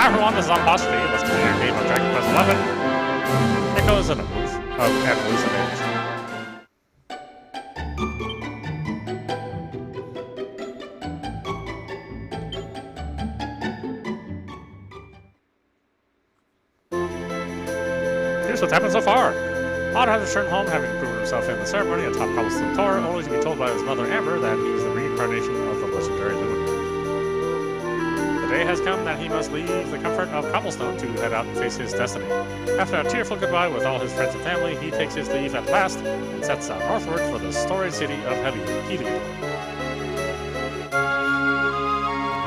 Hi everyone, this is Apostasy. Let's play your game of Dragon Quest 11. Echoes of Elusive Age. Here's what's happened so far. Odd has returned home, having proven himself in the ceremony atop Cobblestone Tower, only to be told by his mother Amber that he's the reincarnation of the legendary Luminary. The day has come that he must leave the comfort of Cobblestone to head out and face his destiny. After a tearful goodbye with all his friends and family, he takes his leave at last and sets out northward for the storied city of Heliodor. He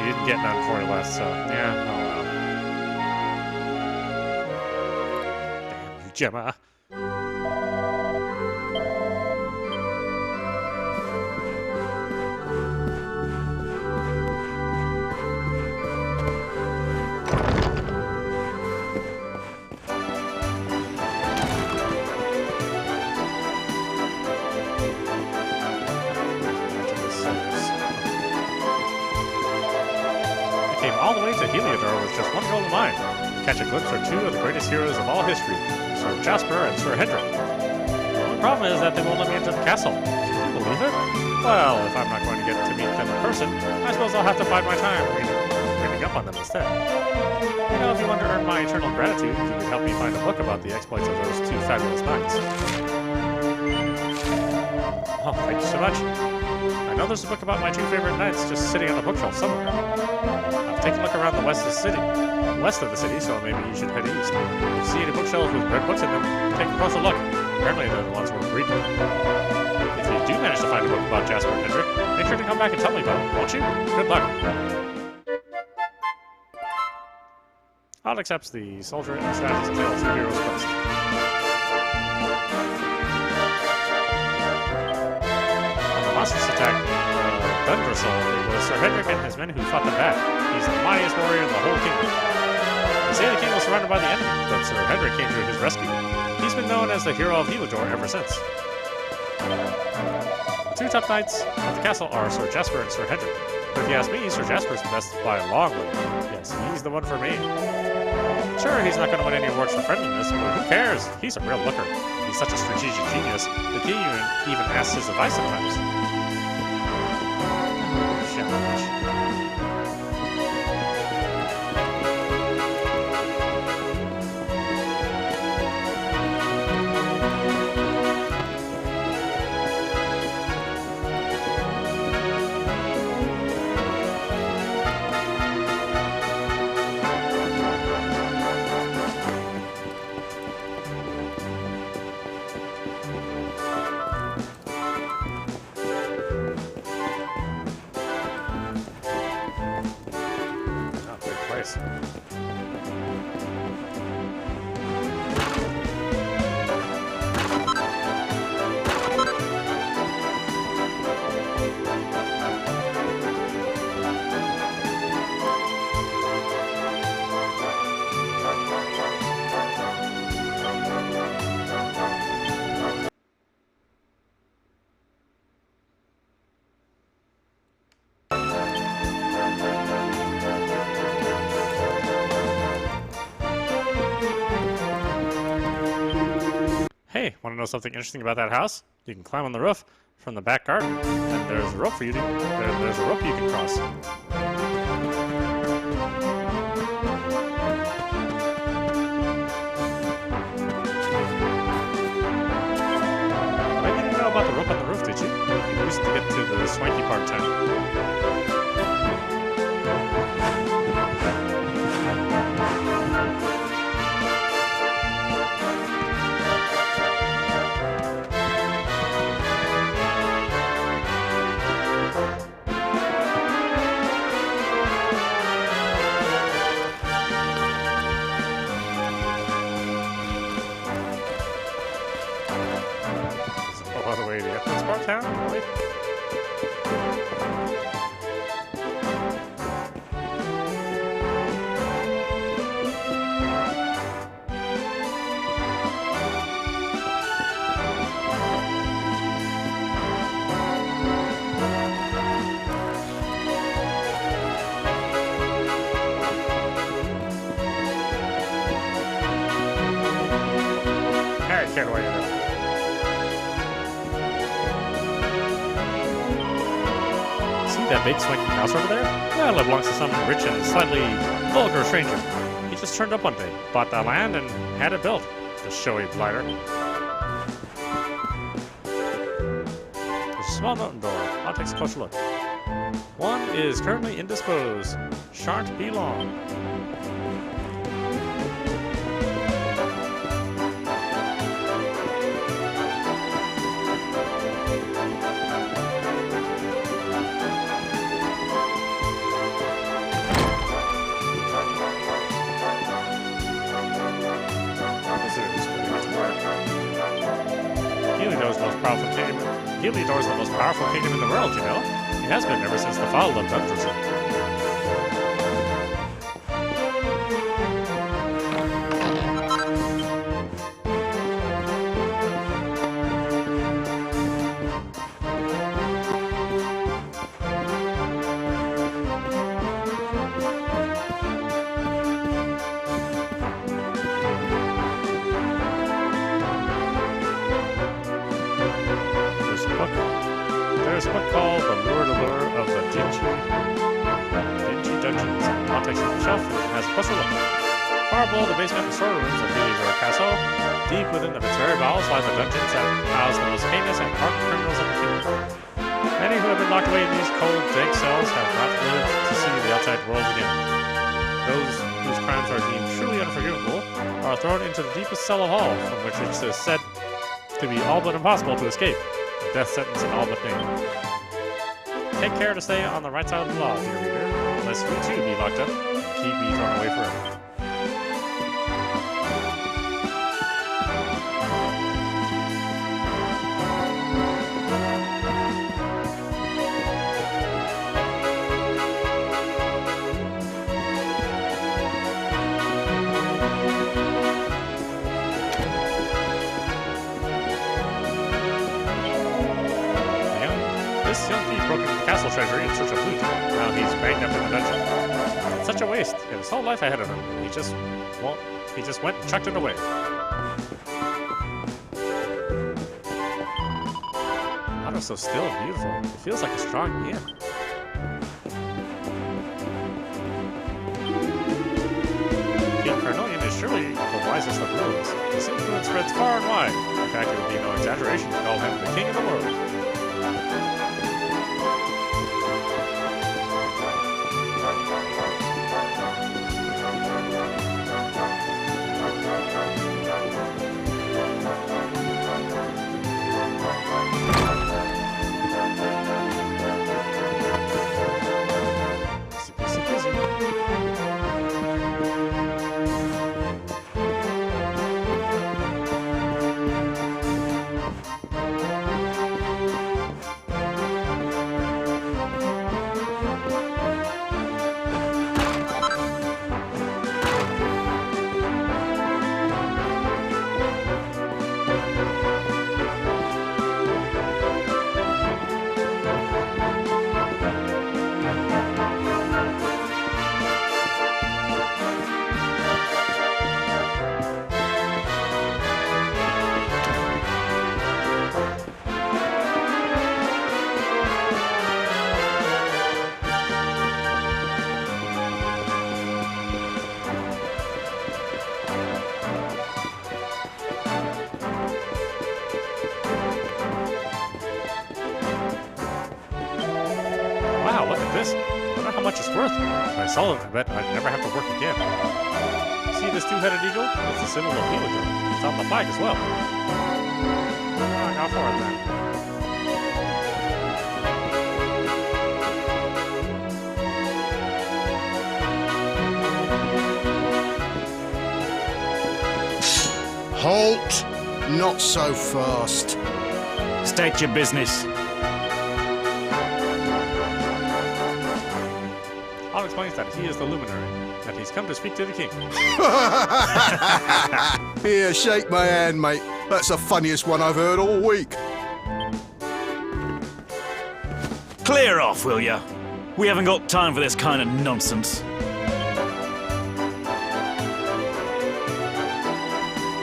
didn't get none before he left, so yeah, oh well. Damn you, Gemma. All the way to Heliodor with just one goal in mind: catch a glimpse or two of the greatest heroes of all history, Sir Jasper and Sir Hendrik. The only problem is that they won't let me into the castle. Can you believe it? Well, if I'm not going to get to meet them in person, I suppose I'll have to bide my time reading up on them instead. You know, if you want to earn my eternal gratitude, you could help me find a book about the exploits of those two fabulous knights. Oh, thank you so much. I know there's a book about my two favorite knights just sitting on a bookshelf somewhere. Take a look around the west of the city, so maybe you should head east. If you see any bookshelves with red books in them, take a closer look. Apparently they're the ones worth reading. If you do manage to find a book about Jasper and Hendrik, make sure to come back and tell me about it, won't you? Good luck. Odd accepts the soldier and strategist tales of Heroes Quest. On the monstrous attack, Dungersol, it was Sir Hendrik and his men who fought them back. He's the mightiest warrior in the whole kingdom. They say the king was surrounded by the enemy, but Sir Hendrik came to his rescue. He's been known as the hero of Heliodor ever since. The two top knights of the castle are Sir Jasper and Sir Hendrik. But if you ask me, Sir Jasper's the best by a long way. Yes, he's the one for me. Sure, he's not going to win any awards for friendliness, but who cares? He's a real looker. He's such a strategic genius, the king even asks his advice sometimes. Hey, want to know something interesting about that house? You can climb on the roof from the back garden, and there's a rope for you there's a rope you can cross. Maybe you didn't know about the rope on the roof, did you? You can use it to get to the swanky part of town. All the way to the Uplands part of town, really? don't care what you do. See that big swanky house over there? Well, it belongs to some rich and slightly vulgar stranger. He just turned up one day, bought that land, and had it built. The showy blighter. There's a small note door. I'll take a closer look. One is currently indisposed. Shan't be long. Heliodor's the most powerful kingdom in the world, you know? It has been ever since the fall of Dungeon. There's a book called The Lurid Allure of the Dingy Dungeons. I'll take it from the shelf and has a closer look. Far below the basement and storerooms of Heliodor Castle, deep within its very bowels lie the dungeons that house the most heinous and hardened criminals of the kingdom. Many who have been locked away in these cold, dank cells have not lived to see the outside world again. Those whose crimes are deemed truly unforgivable are thrown into the deepest cell of all, from which it is said to be all but impossible to escape. Death sentence in all but name. Take care to stay on the right side of the law, dear reader, lest we too be locked up and keep be thrown away forever. This young thief broke into the castle treasury in search of loot. Now he's banged up in the dungeon. It's such a waste. He had his whole life ahead of him. He just went and chucked it away. Water's so still and beautiful. It feels like a strong inn. King Carnelian is surely the wisest of rulers. His influence spreads far and wide. In fact, it would be no exaggeration to call him the king of the world. This? I wonder how much it's worth. If I sell it, I bet I'd never have to work again. See this two-headed eagle? It's the symbol of Heliodor. It's on the flag as well. I got for it then. Halt! Not so fast. State your business. I'll explain that he is the luminary, that he's come to speak to the king. Here, shake my hand, mate. That's the funniest one I've heard all week. Clear off, will ya? We haven't got time for this kind of nonsense.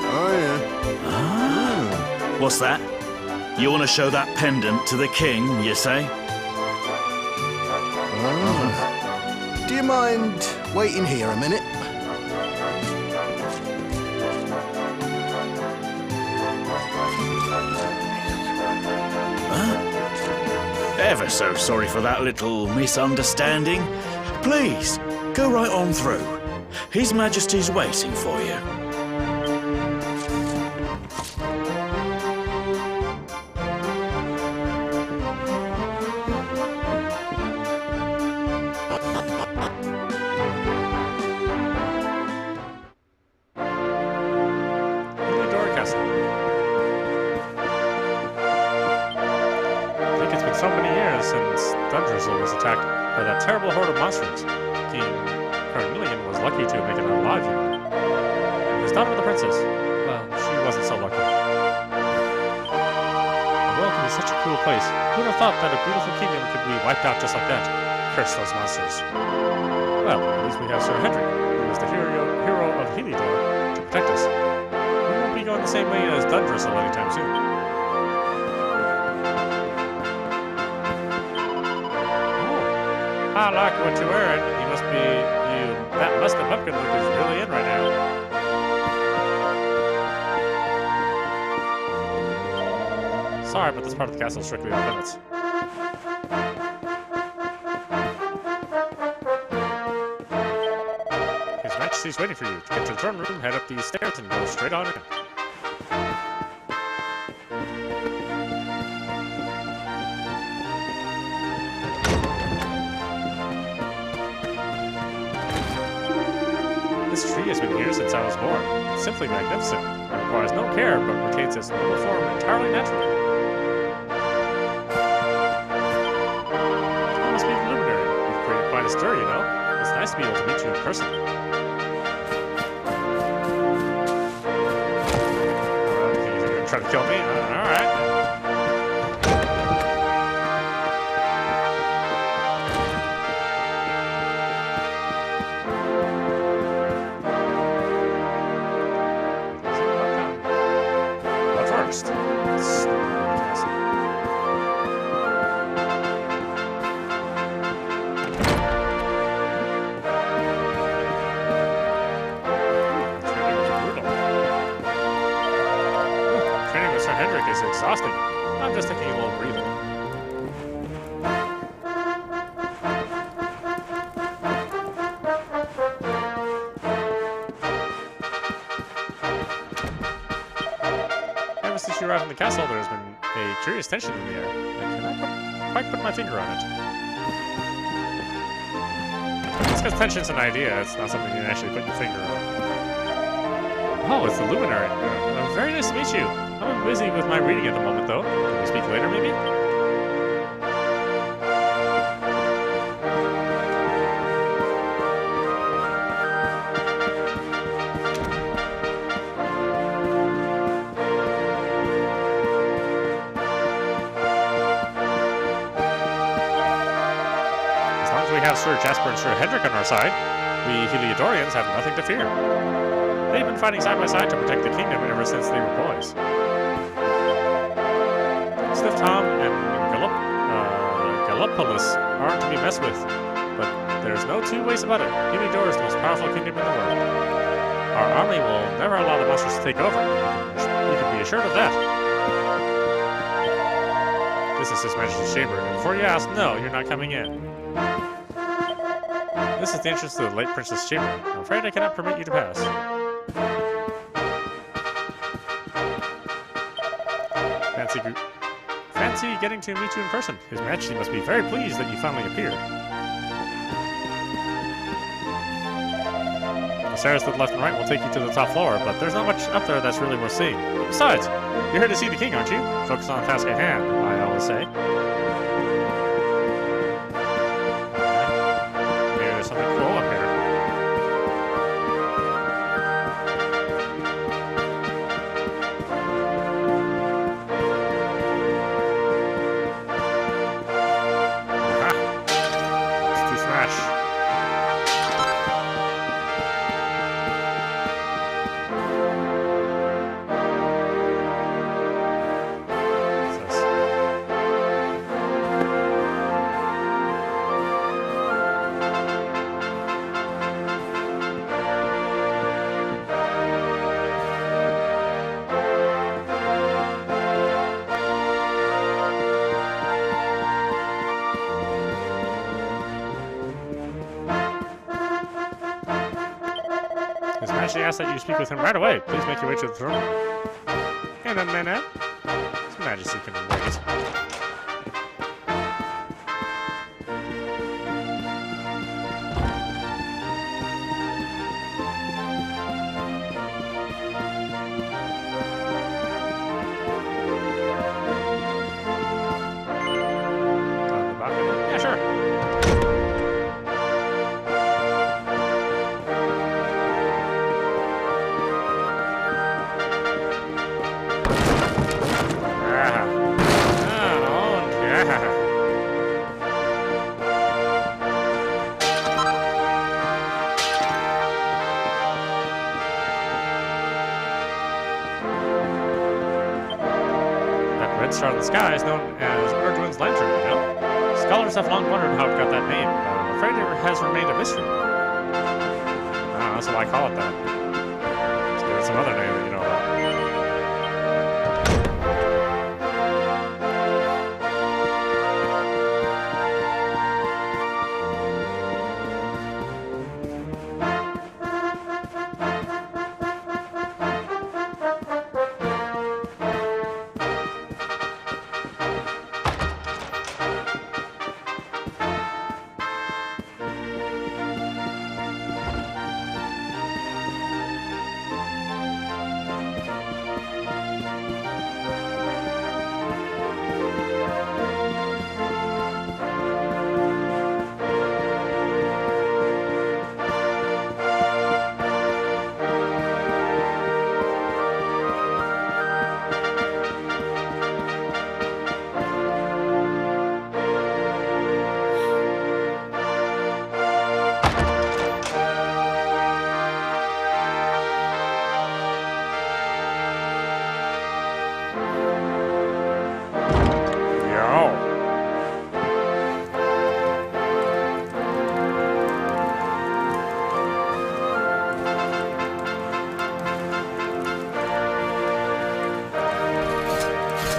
Oh, yeah. Ah? What's that? You want to show that pendant to the king, you say? Do you mind waiting here a minute? Ever so sorry for that little misunderstanding. Please, go right on through. His Majesty's waiting for you. So many years since Dundrizzle was attacked by that terrible horde of monsters. King Carnelian was lucky to make it out alive, you know. And his daughter, the princess, well, she wasn't so lucky. The world can be such a cruel place. Who would have thought that a beautiful kingdom could be wiped out just like that? Curse those monsters. Well, at least we have Sir Hendrik, who is the hero of Heliodor, to protect us. We won't be going the same way as Dundrizzle anytime soon. I like what you're wearing. You must be that musty pumpkin look is really in right now. Sorry, but this part of the castle is strictly off limits. His Majesty's waiting for you. To get to the throne room, head up these stairs and go straight on in. This tree has been here since I was born. It's simply magnificent. It requires no care, but retains its normal form entirely naturally. You must be the luminary. You've created quite a stir, you know. It's nice to be able to meet you in person. You're gonna try to kill me? Alright. Is exhausting. I'm just taking a little breather. Ever since you arrived in the castle, there has been a curious tension in the air. I cannot quite put my finger on it. It's because tension's an idea, it's not something you can actually put your finger on. Oh, it's the luminary. Very nice to meet you. I'm busy with my reading at the moment, though. Can we speak later, maybe? As long as we have Sir Jasper and Sir Hendrik on our side, we Heliodorians have nothing to fear. They've been fighting side by side to protect the kingdom ever since they were boys. Stiff Tom and Gallipolis aren't to be messed with, but there's no two ways about it. Heliodor is the most powerful kingdom in the world. Our army will never allow the monsters to take over. You can be assured of that. This is His Majesty's chamber, and before you ask, no, you're not coming in. This is the entrance to the late Princess' chamber. I'm afraid I cannot permit you to pass. Fancy getting to meet you in person. His Majesty must be very pleased that you finally appeared. The stairs to the left and right will take you to the top floor, but there's not much up there that's really worth seeing. Besides, you're here to see the king, aren't you? Focus on the task at hand, I always say. Maybe there's something cool up here. actually ask that you speak with him right away. Please make your way to the throne. In a minute. His Majesty can wait. Yeah, sure. That red star in the sky is known as Erdwin's Lantern, you know? Scholars have long wondered how it got that name, but I'm afraid it has remained a mystery. That's why I call it that. Let's give it some other name that you know about.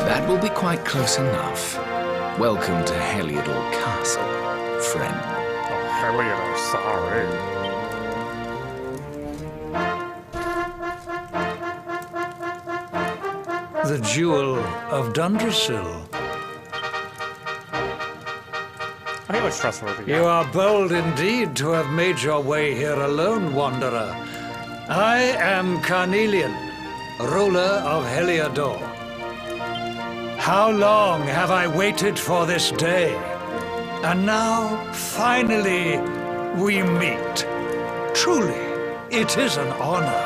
That will be quite close enough. Welcome to Heliodor Castle, friend. Oh, Heliodor, sorry. The Jewel of Dundrasil. He looks trustworthy. You are bold indeed to have made your way here alone, wanderer. I am Carnelian, ruler of Heliodor. How long have I waited for this day? And now, finally, we meet. Truly, it is an honor.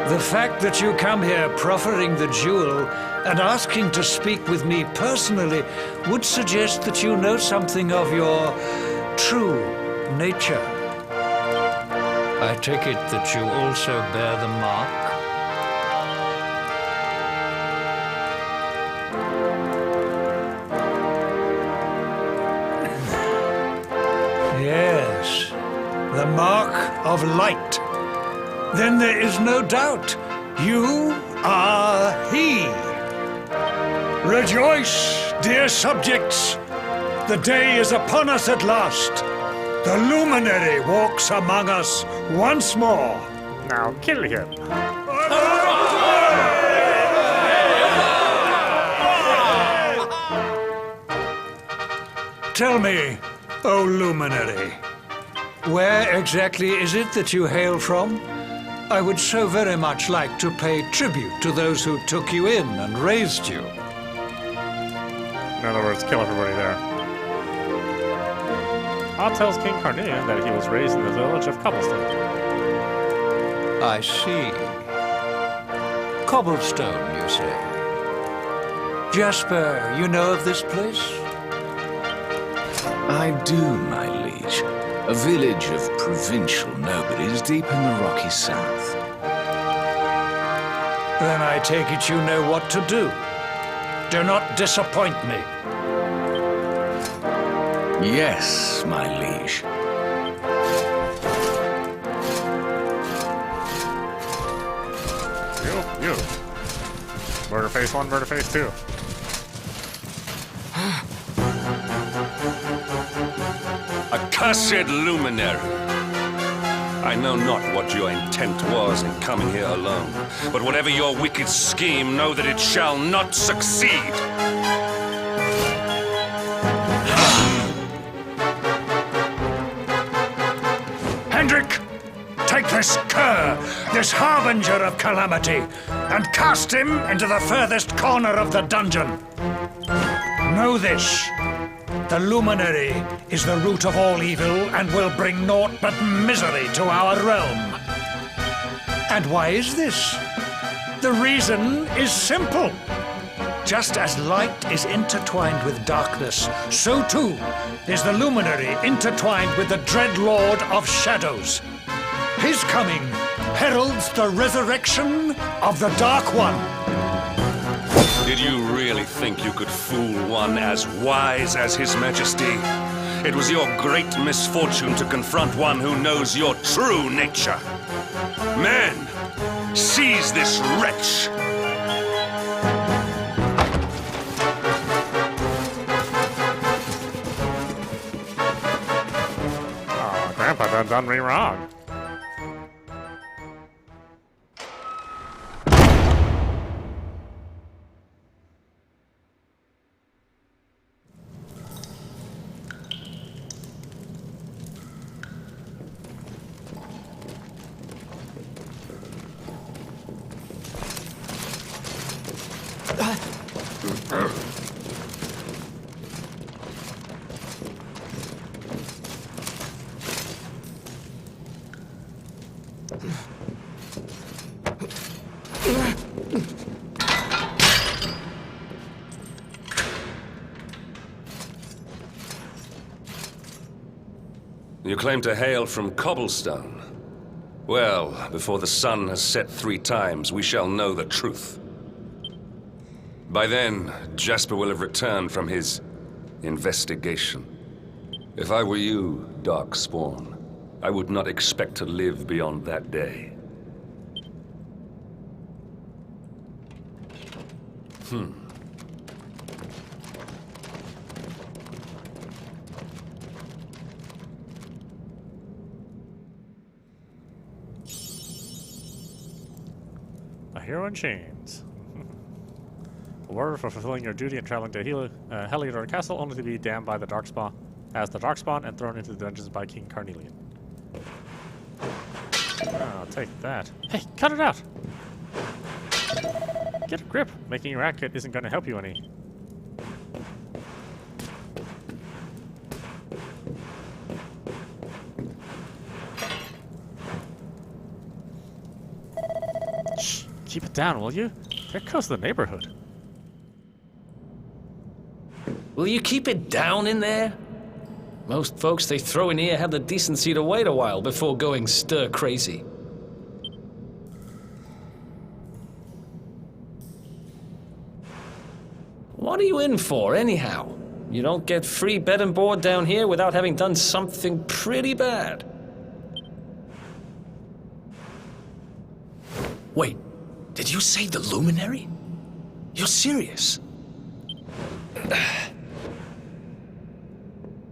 The fact that you come here proffering the jewel and asking to speak with me personally would suggest that you know something of your true nature. I take it that you also bear the mark? Yes, the mark of light. Then there is no doubt you are he. Rejoice, dear subjects. The day is upon us at last. The luminary walks among us once more. Now kill him. Tell me, O luminary, where exactly is it that you hail from? I would so very much like to pay tribute to those who took you in and raised you. In other words, kill everybody there. Odd tells King Carnelian that he was raised in the village of Cobblestone. I see. Cobblestone, you say? Jasper, you know of this place? I do, my liege. A village of provincial nobodies deep in the rocky south. Then I take it you know what to do. Do not disappoint me. Yes, my liege. You. Murder face 1, murder face 2. Accursed luminary! I know not what your intent was in coming here alone, but whatever your wicked scheme, know that it shall not succeed. Hendrik, take this cur, this harbinger of calamity, and cast him into the furthest corner of the dungeon. Know this. The luminary is the root of all evil and will bring naught but misery to our realm. And why is this? The reason is simple. Just as light is intertwined with darkness, so too is the luminary intertwined with the dread Lord of Shadows. His coming heralds the resurrection of the Dark One. Did you really think you could fool one as wise as His Majesty? It was your great misfortune to confront one who knows your true nature. Men, seize this wretch! Oh, Grandpa done me wrong. You claim to hail from Cobblestone. Well, before the sun has set 3 times, we shall know the truth. By then, Jasper will have returned from his investigation. If I were you, Darkspawn, I would not expect to live beyond that day. A hero in chains. A warrior for fulfilling your duty and traveling to Heliodor Castle, only to be damned by the Darkspawn, as the Darkspawn, and thrown into the dungeons by King Carnelian. I'll take that. Hey, cut it out! Get a grip. Making your racket isn't going to help you any. Shh, keep it down, will you? There goes the neighborhood. Will you keep it down in there? Most folks they throw in here have the decency to wait a while before going stir crazy. What are you in for, anyhow? You don't get free bed and board down here without having done something pretty bad. Wait, did you say the Luminary? You're serious?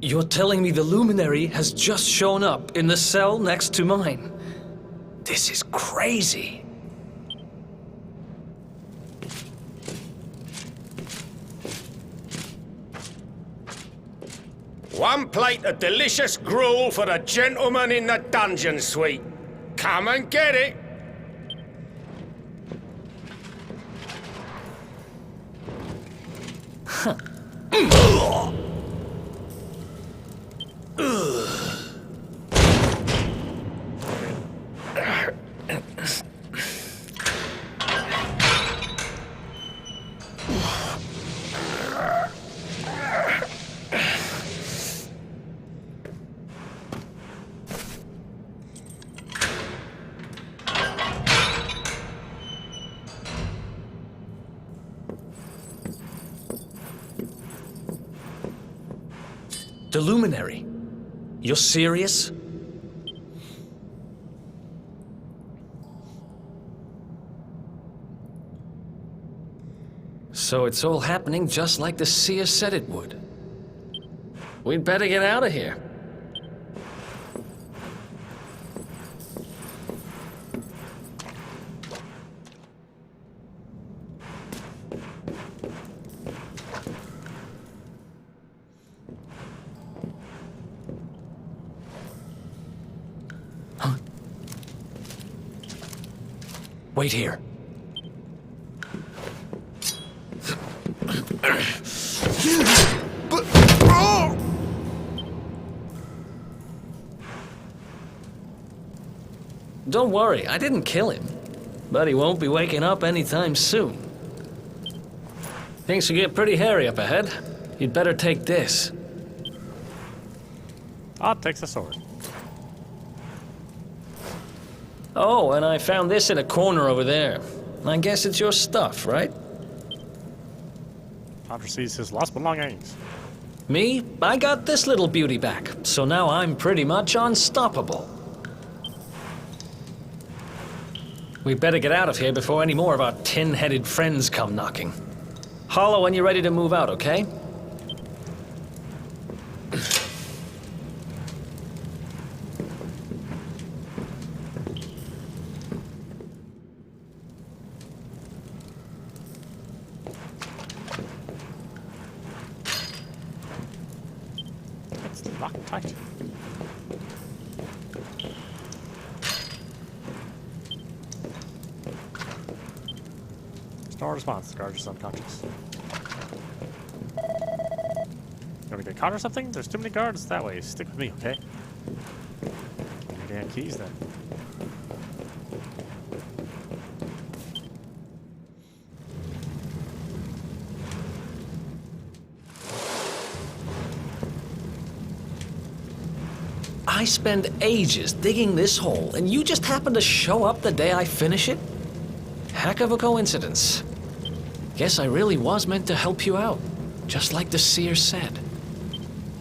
You're telling me the Luminary has just shown up in the cell next to mine? This is crazy. One plate of delicious gruel for the gentleman in the dungeon suite. Come and get it. The Luminary? You're serious? So it's all happening just like the seer said it would. We'd better get out of here. Wait here. But... Oh! Don't worry, I didn't kill him. But he won't be waking up anytime soon. Things will get pretty hairy up ahead. You'd better take this. Odd takes a sword. Oh, and I found this in a corner over there. I guess it's your stuff, right? Odd receives his lost belongings. Me? I got this little beauty back, so now I'm pretty much unstoppable. We better get out of here before any more of our tin-headed friends come knocking. Holler when you're ready to move out, okay? It's locked tight. No response. The guard is unconscious. You want to get caught or something? There's too many guards that way. Stick with me, okay? Damn keys then. I spend ages digging this hole, and you just happen to show up the day I finish it? Heck of a coincidence. Guess I really was meant to help you out, just like the seer said.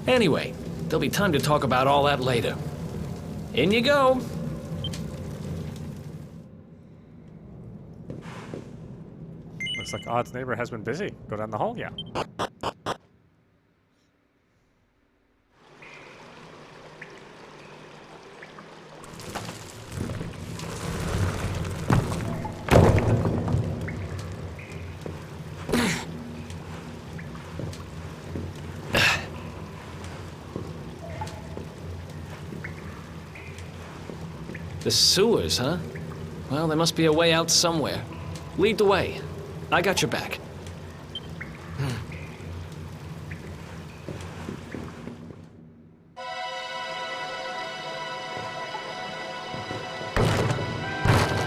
Anyway, there'll be time to talk about all that later. In you go. Looks like Odd's neighbor has been busy. Go down the hole, yeah. The sewers, huh? Well, there must be a way out somewhere. Lead the way. I got your back.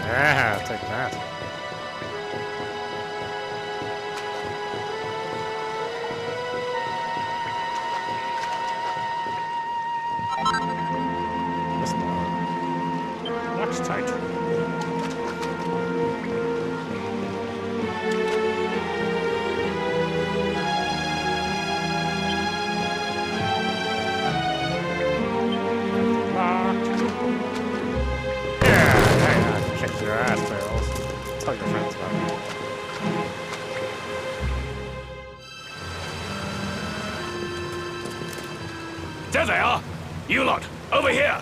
Yeah, take that. This one. Locks tight. Your ass, Perilous. Tell your friends about me. There they are! You lot, over here!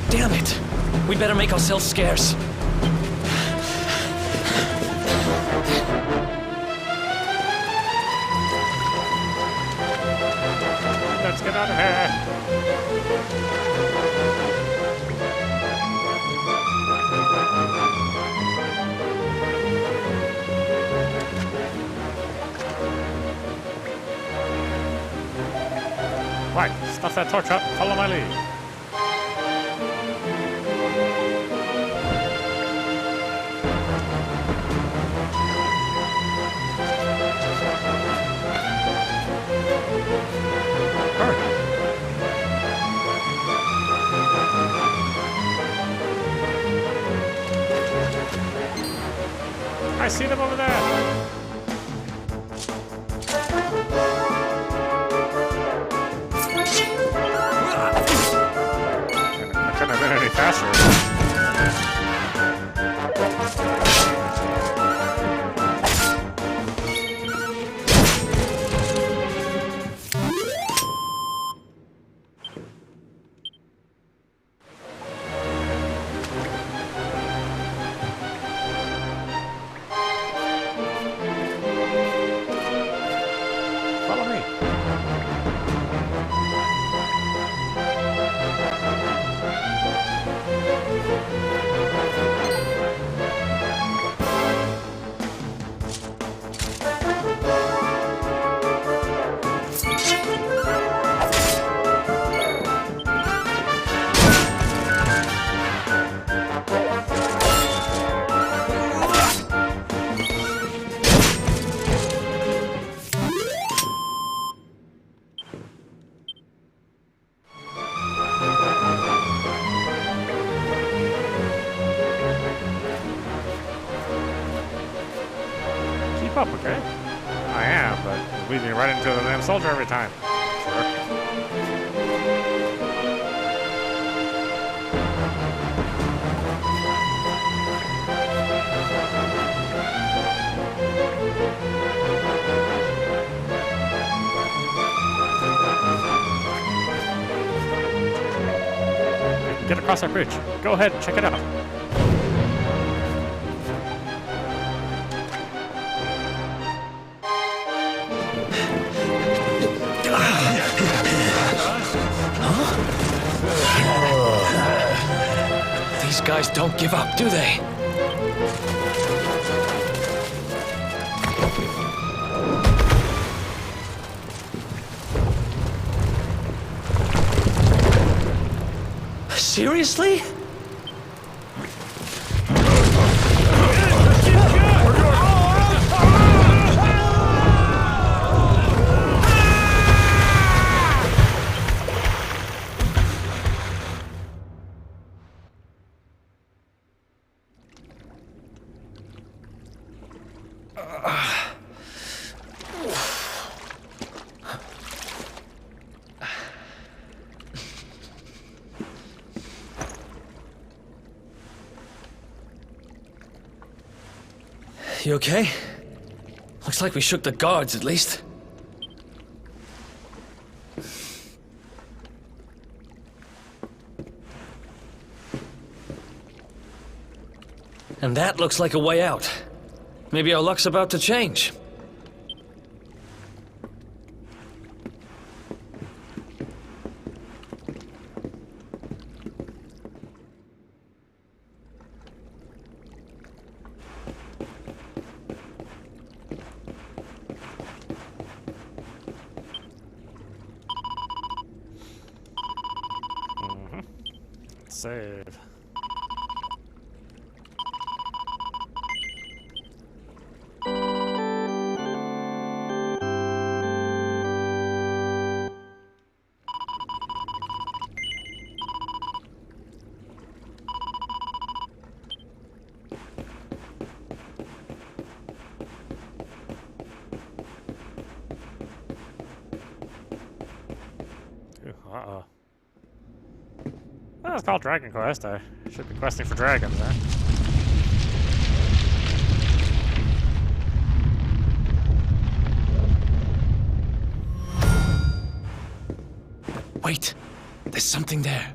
Damn it! We'd better make ourselves scarce. Let's get out of here! Right, stuff that torch up, follow my lead. Hurry. I see them over there. I couldn't have been any faster. up, okay? I am, but you lead me right into the damn soldier every time. Sure. Get across that bridge. Go ahead and check it out. These guys don't give up, do they? Seriously? You okay? Looks like we shook the guards, at least. And that looks like a way out. Maybe our luck's about to change. Save. Uh-oh. Well, it's called Dragon Quest. I should be questing for dragons, huh? Wait, there's something there.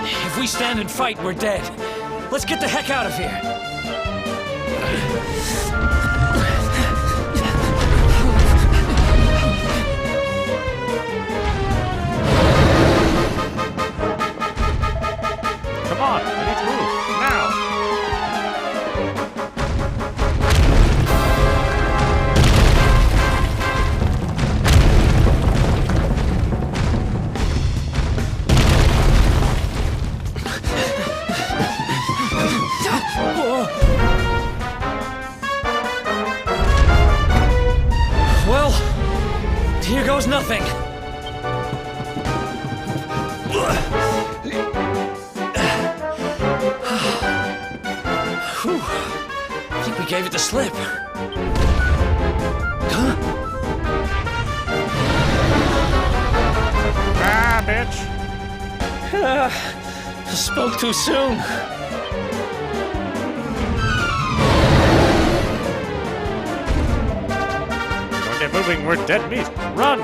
If we stand and fight, we're dead. Let's get the heck out of here. Come on, we need to move. Now! Well, here goes nothing. Whew. I think we gave it the slip. Huh? Ah, bitch! Spoke too soon. Don't get moving, we're dead meat. Run!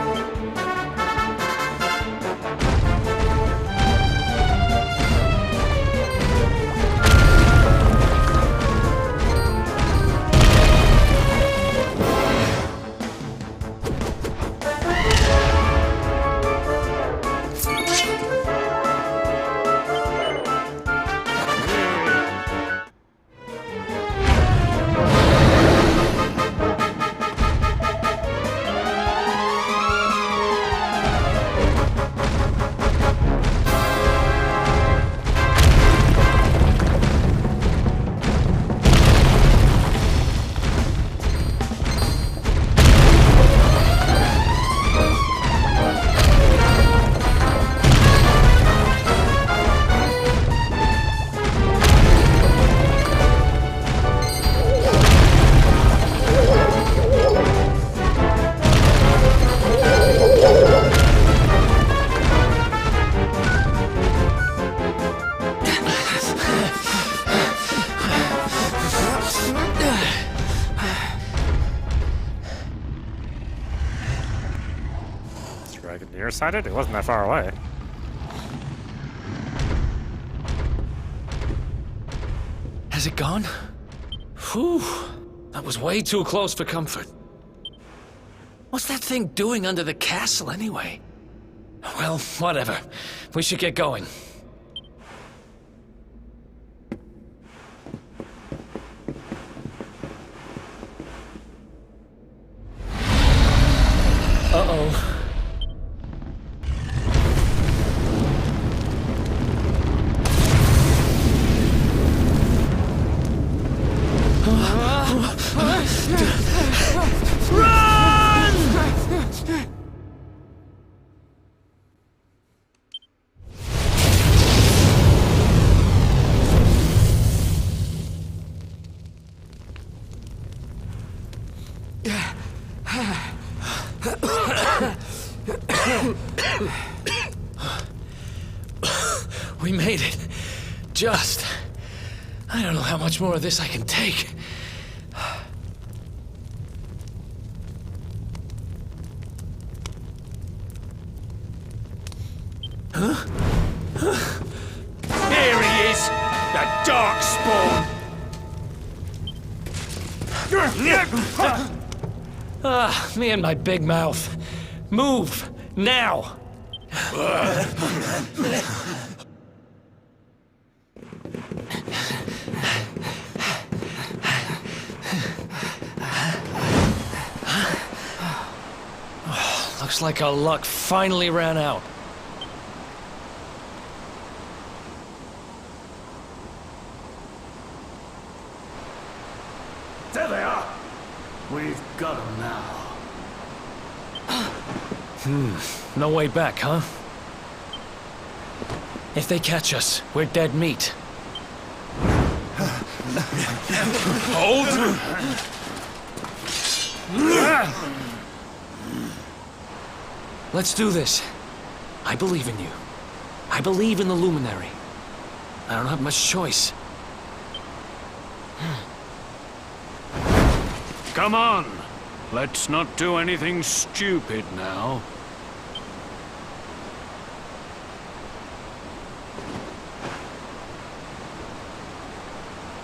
nearsighted? It wasn't that far away. Has it gone? Whew. That was way too close for comfort. What's that thing doing under the castle, anyway? Well, whatever. We should get going. Uh-oh. We made it. Just. I don't know how much more of this I can take. Huh? Here he is! The dark spawn! Ah, me and my big mouth. Move, now! Looks like our luck finally ran out. There they are. We've got them now. No way back, huh? If they catch us, we're dead meat. Hold! Let's do this. I believe in you. I believe in the Luminary. I don't have much choice. Come on. Let's not do anything stupid now.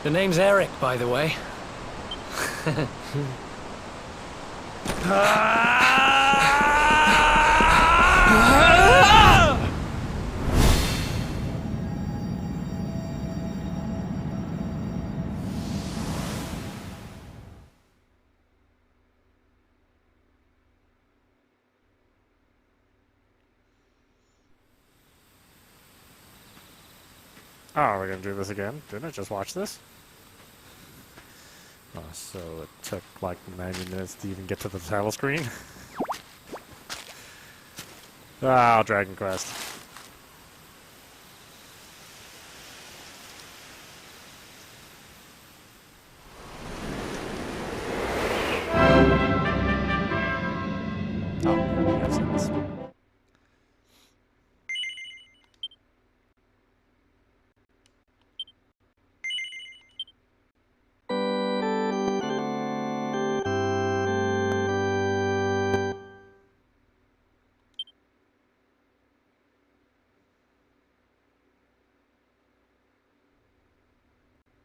The name's Eric, by the way. Oh, we're gonna do this again? Didn't I just watch this? Oh, so it took like 90 minutes to even get to the title screen? Ah, Dragon Quest. Oh, yeah, I've seen this.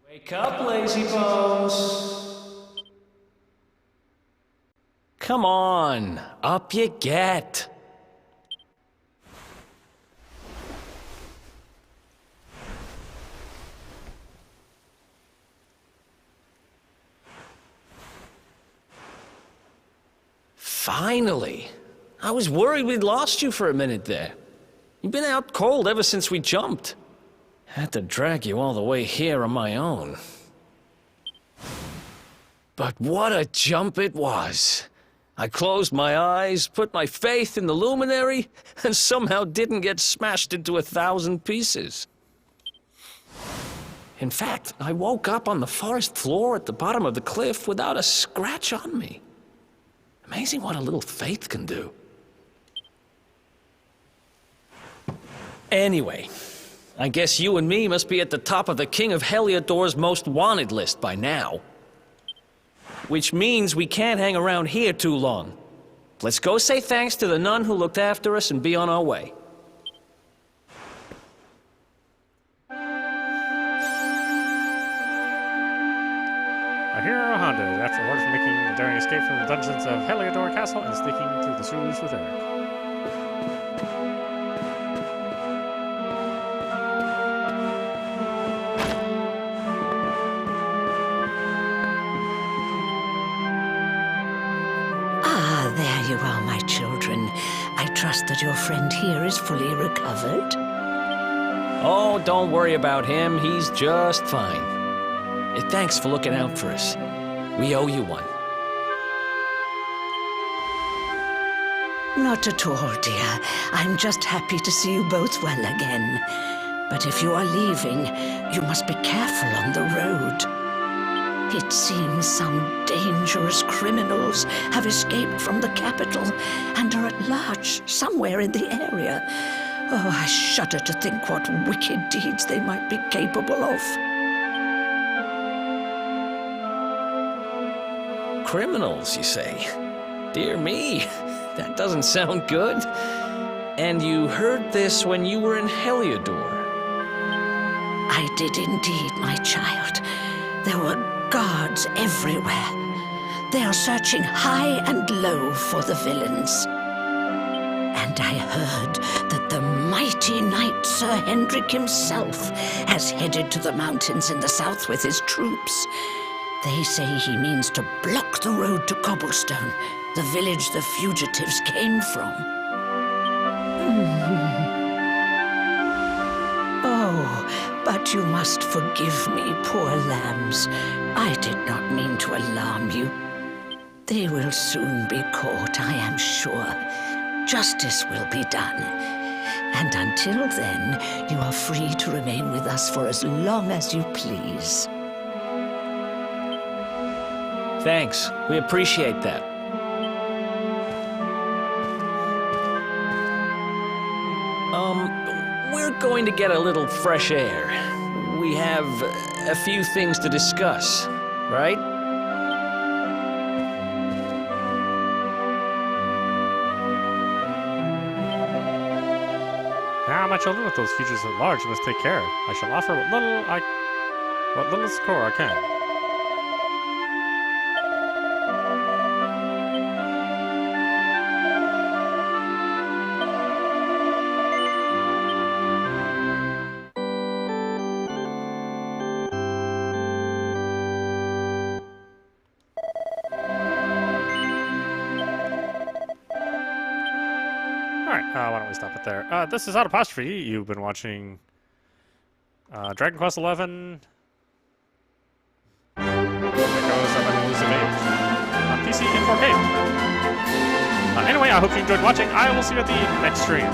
Wake up, lazy bones. Come on, up you get. Finally. I was worried we'd lost you for a minute there. You've been out cold ever since we jumped. Had to drag you all the way here on my own. But what a jump it was. I closed my eyes, put my faith in the Luminary, and somehow didn't get smashed into 1,000 pieces. In fact, I woke up on the forest floor at the bottom of the cliff without a scratch on me. Amazing what a little faith can do. Anyway, I guess you and me must be at the top of the King of Heliodor's most wanted list by now. Which means we can't hang around here too long. let's go say thanks to the nun who looked after us and be on our way. A hero hunted after orders for making a daring escape from the dungeons of Heliodor Castle and sneaking through the sewers with Eric. Ah, there you are, my children. I trust that your friend here is fully recovered. Oh, don't worry about him. He's just fine. Thanks for looking out for us. We owe you one. Not at all, dear. I'm just happy to see you both well again. But if you are leaving, you must be careful on the road. It seems some dangerous criminals have escaped from the capital and are at large somewhere in the area. Oh, I shudder to think what wicked deeds they might be capable of. Criminals, you say? Dear me, that doesn't sound good. And you heard this when you were in Heliodor? I did indeed, my child. There were guards everywhere. They are searching high and low for the villains. And I heard that the mighty knight Sir Hendrik himself has headed to the mountains in the south with his troops. They say he means to block the road to Cobblestone, the village the fugitives came from. Oh, but you must forgive me, poor lambs. I did not mean to alarm you. They will soon be caught, I am sure. Justice will be done. And until then, you are free to remain with us for as long as you please. Thanks. We appreciate that. We're going to get a little fresh air. We have a few things to discuss, right? Now, my children, with those fugitives at large, you must take care. I shall offer what little succor I can. Why don't we stop it there? This is audap. You've been watching Dragon Quest XI. Echoes of an Elusive Age on PC in 4K. Anyway, I hope you enjoyed watching. I will see you at the next stream.